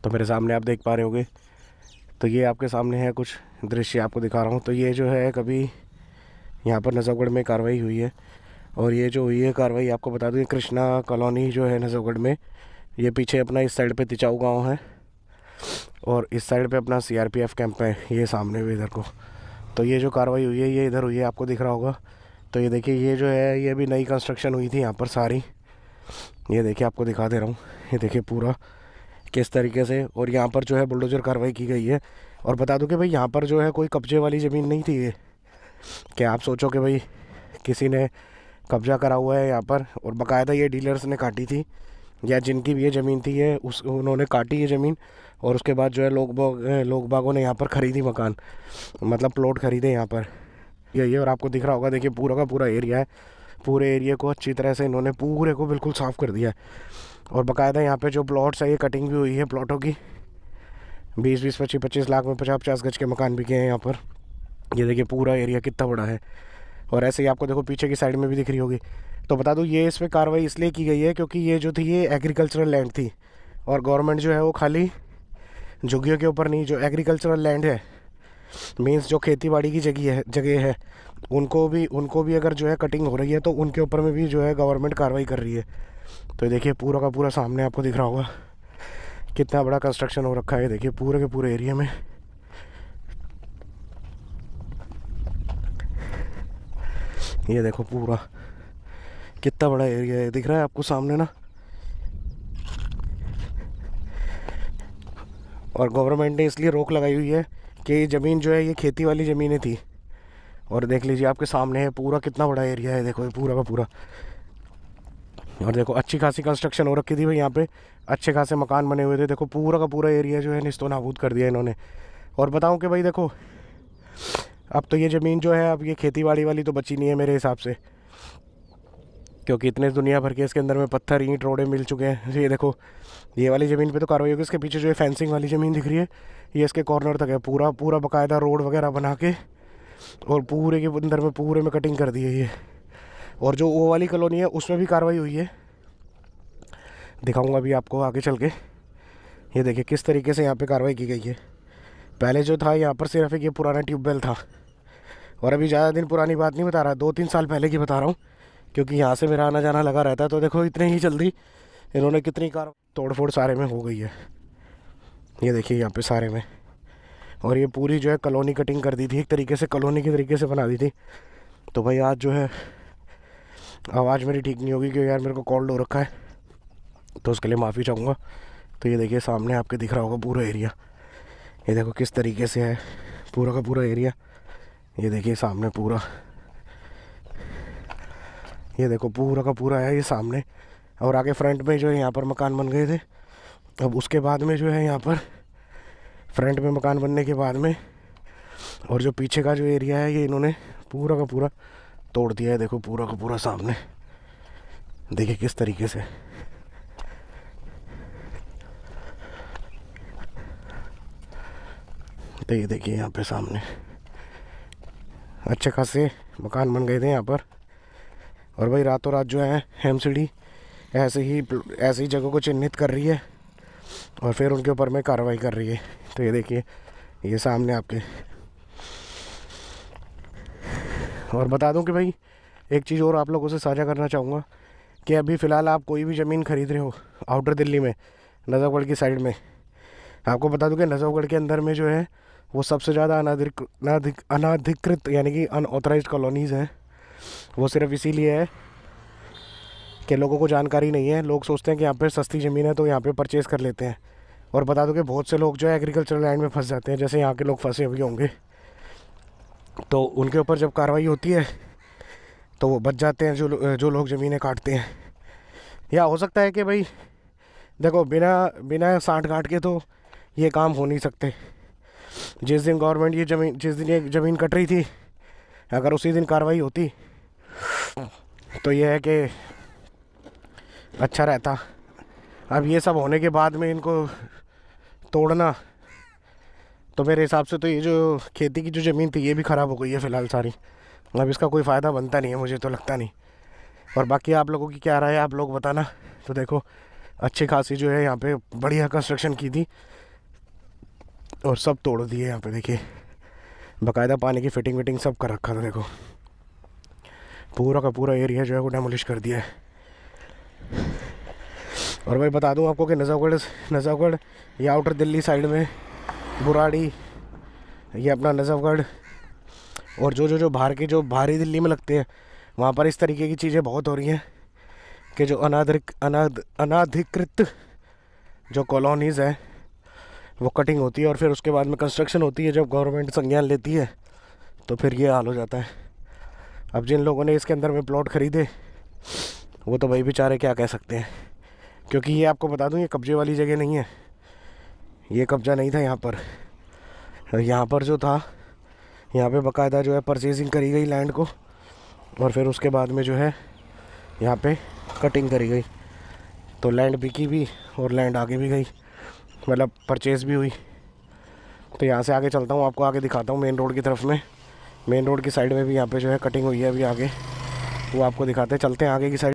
तो मेरे सामने आप देख पा रहे होगे, तो ये आपके सामने है कुछ दृश्य आपको दिखा रहा हूँ। तो ये जो है कभी यहाँ पर नजफगढ़ में कार्रवाई हुई है, और ये जो हुई है कार्रवाई आपको बता दूँ, कृष्णा कॉलोनी जो है नजफगढ़ में, ये पीछे अपना इस साइड पे तिचाऊ गांव है और इस साइड पे अपना सीआरपीएफ कैंप है, ये सामने भी इधर को। तो ये जो कार्रवाई हुई है ये इधर हुई है, आपको दिख रहा होगा। तो ये देखिए, ये जो है ये भी नई कंस्ट्रक्शन हुई थी यहाँ पर सारी। ये देखिए आपको दिखा दे रहा हूँ, ये देखिए पूरा किस तरीके से, और यहाँ पर जो है बुलडोजर कार्रवाई की गई है। और बता दूं कि भाई यहाँ पर जो है कोई कब्जे वाली ज़मीन नहीं थी ये, कि आप सोचो कि भाई किसी ने कब्जा करा हुआ है यहाँ पर, और बाकायदा ये डीलर्स ने काटी थी, या जिनकी भी ये ज़मीन थी ये उन्होंने काटी ये ज़मीन, और उसके बाद जो है लोग बागों ने यहाँ पर ख़रीदी मकान, मतलब प्लॉट ख़रीदे यहाँ पर। यही है, और आपको दिख रहा होगा, देखिए पूरा का पूरा एरिया है, पूरे एरिया को अच्छी तरह से इन्होंने पूरे को बिल्कुल साफ़ कर दिया है। और बाकायदा यहाँ पे जो प्लॉट्स है ये कटिंग भी हुई है प्लॉटों की, 20-20, 25-25 लाख में 50-50 गज के मकान बिके हैं यहाँ पर। ये देखिए पूरा एरिया कितना बड़ा है, और ऐसे ही आपको देखो पीछे की साइड में भी दिख रही होगी। तो बता दूँ ये इस पर कार्रवाई इसलिए की गई है क्योंकि ये जो थी ये एग्रीकल्चरल लैंड थी, और गवर्नमेंट जो है वो खाली झुग्गियों के ऊपर नहीं, जो एग्रीकल्चरल लैंड है मीन्स जो खेती बाड़ी की जगह है उनको भी अगर जो है कटिंग हो रही है तो उनके ऊपर में भी जो है गवर्नमेंट कार्रवाई कर रही है। तो देखिए पूरा का पूरा सामने आपको दिख रहा होगा कितना बड़ा कंस्ट्रक्शन हो रखा है, देखिए पूरे के पूरे एरिया में। ये देखो पूरा कितना बड़ा एरिया है, दिख रहा है आपको सामने ना। और गवर्नमेंट ने इसलिए रोक लगाई हुई है कि ये ज़मीन जो है ये खेती वाली ज़मीनें थी। और देख लीजिए आपके सामने है पूरा कितना बड़ा एरिया है, देखो ये पूरा का पूरा। और देखो अच्छी खासी कंस्ट्रक्शन हो रखी थी भाई यहाँ पे, अच्छे खासे मकान बने हुए थे। देखो पूरा का पूरा एरिया जो है निस्तो नाबूद कर दिया इन्होंने। और बताऊँ कि भाई देखो अब तो ये ज़मीन जो है अब ये खेती बाड़ी वाली तो बची नहीं है मेरे हिसाब से, क्योंकि इतने दुनिया भर के इसके अंदर में पत्थर ईंट रोड़े मिल चुके हैं। ये देखो ये वाली ज़मीन पे तो कार्रवाई होगी, इसके पीछे जो है फेंसिंग वाली ज़मीन दिख रही है ये इसके कॉर्नर तक है, पूरा पूरा बाकायदा रोड वगैरह बना के और पूरे के अंदर में पूरे में कटिंग कर दी है ये। और जो वो वाली कॉलोनी है उसमें भी कार्रवाई हुई है, दिखाऊंगा अभी आपको आगे चल के। ये देखिए किस तरीके से यहाँ पे कार्रवाई की गई है। पहले जो था यहाँ पर सिर्फ एक ये पुराना ट्यूबवेल था, और अभी ज़्यादा दिन पुरानी बात नहीं बता रहा, 2-3 साल पहले की बता रहा हूँ, क्योंकि यहाँ से मेरा आना जाना लगा रहता है। तो देखो इतने ही जल्दी इन्होंने कितनी तोड़ फोड़ सारे में हो गई है। ये देखिए यहाँ पे सारे में, और ये पूरी जो है कॉलोनी कटिंग कर दी थी, एक तरीके से कॉलोनी के तरीके से बना दी थी। तो भाई आज जो है आवाज़ मेरी ठीक नहीं होगी क्योंकि यार मेरे को कॉल्ड हो रखा है, तो उसके लिए माफ़ी चाहूँगा। तो ये देखिए सामने आपके दिख रहा होगा पूरा एरिया, ये देखो किस तरीके से है पूरा का पूरा एरिया। ये देखिए सामने पूरा, ये देखो पूरा का पूरा है ये सामने। और आगे फ्रंट में जो है यहाँ पर मकान बन गए थे, अब उसके बाद में जो है यहाँ पर फ्रंट में मकान बनने के बाद में, और जो पीछे का जो एरिया है ये इन्होंने पूरा का पूरा तोड़ दिया है। देखो पूरा का पूरा सामने, देखिए किस तरीके से। तो ये देखिए यहाँ पे सामने अच्छे खासे मकान बन गए थे यहाँ पर। और भाई रातों रात जो है एमसीडी ऐसी जगहों को चिन्हित कर रही है और फिर उनके ऊपर में कार्रवाई कर रही है। तो ये देखिए ये सामने आपके। और बता दूं कि भाई एक चीज़ और आप लोगों से साझा करना चाहूँगा कि अभी फ़िलहाल आप कोई भी ज़मीन खरीद रहे हो आउटर दिल्ली में, नजफगढ़ की साइड में, आपको बता दूं कि नजफगढ़ के अंदर में जो है वो सबसे ज़्यादा अनाधिकृत यानी कि अनऑथराइज्ड कॉलोनीज़ हैं। वो सिर्फ इसीलिए है कि लोगों को जानकारी नहीं है, लोग सोचते हैं कि यहाँ पे सस्ती ज़मीन है तो यहाँ पे परचेज़ कर लेते हैं। और बता दो कि बहुत से लोग जो है एग्रीकल्चरल लैंड में फंस जाते हैं, जैसे यहाँ के लोग फंसे हुए होंगे। तो उनके ऊपर जब कार्रवाई होती है तो वो बच जाते हैं, जो लोग ज़मीनें काटते हैं। या हो सकता है कि भाई देखो बिना साठ गांठ के तो ये काम हो नहीं सकते। जिस दिन गवर्नमेंट जिस दिन ये ज़मीन कट रही थी, अगर उसी दिन कार्रवाई होती तो ये है कि अच्छा रहता। अब ये सब होने के बाद में इनको तोड़ना, तो मेरे हिसाब से तो ये जो खेती की जो ज़मीन थी ये भी ख़राब हो गई है फ़िलहाल सारी। अब इसका कोई फ़ायदा बनता नहीं है, मुझे तो लगता नहीं। और बाकी आप लोगों की क्या राय है आप लोग बताना। तो देखो अच्छी खासी जो है यहाँ पे बढ़िया कंस्ट्रक्शन की थी और सब तोड़ दिए। यहाँ पे देखिए बाकायदा पानी की फिटिंग विटिंग सब कर रखा था। देखो पूरा का पूरा एरिया जो है वो डेमोलिश कर दिया है। और भाई बता दूं आपको कि नज़फ़गढ़ ये आउटर दिल्ली साइड में बुराड़ी, ये अपना नज़फ़गढ़ और जो बाहर की जो बाहरी दिल्ली में लगते हैं वहाँ पर इस तरीके की चीज़ें बहुत हो रही हैं कि जो अनाधिकृत जो कॉलोनीज़ हैं वो कटिंग होती है और फिर उसके बाद में कंस्ट्रक्शन होती है। जब गवर्नमेंट संज्ञान लेती है तो फिर ये हाल हो जाता है। अब जिन लोगों ने इसके अंदर में प्लॉट ख़रीदे वो तो भाई बेचारे क्या कह सकते हैं, क्योंकि ये आपको बता दूं ये कब्जे वाली जगह नहीं है, ये कब्जा नहीं था यहाँ पर। यहाँ पर जो था यहाँ पे बाकायदा जो है परचेजिंग करी गई लैंड को और फिर उसके बाद में जो है यहाँ पे कटिंग करी गई, तो लैंड बिकी भी और लैंड आगे भी गई, मतलब परचेज़ भी हुई। तो यहाँ से आगे चलता हूँ, आपको आगे दिखाता हूँ मेन रोड की तरफ में। मेन रोड की साइड में भी यहाँ पे जो है कटिंग हुई है अभी आगे, वो आपको दिखाते हैं। चलते हैं आगे की साइड।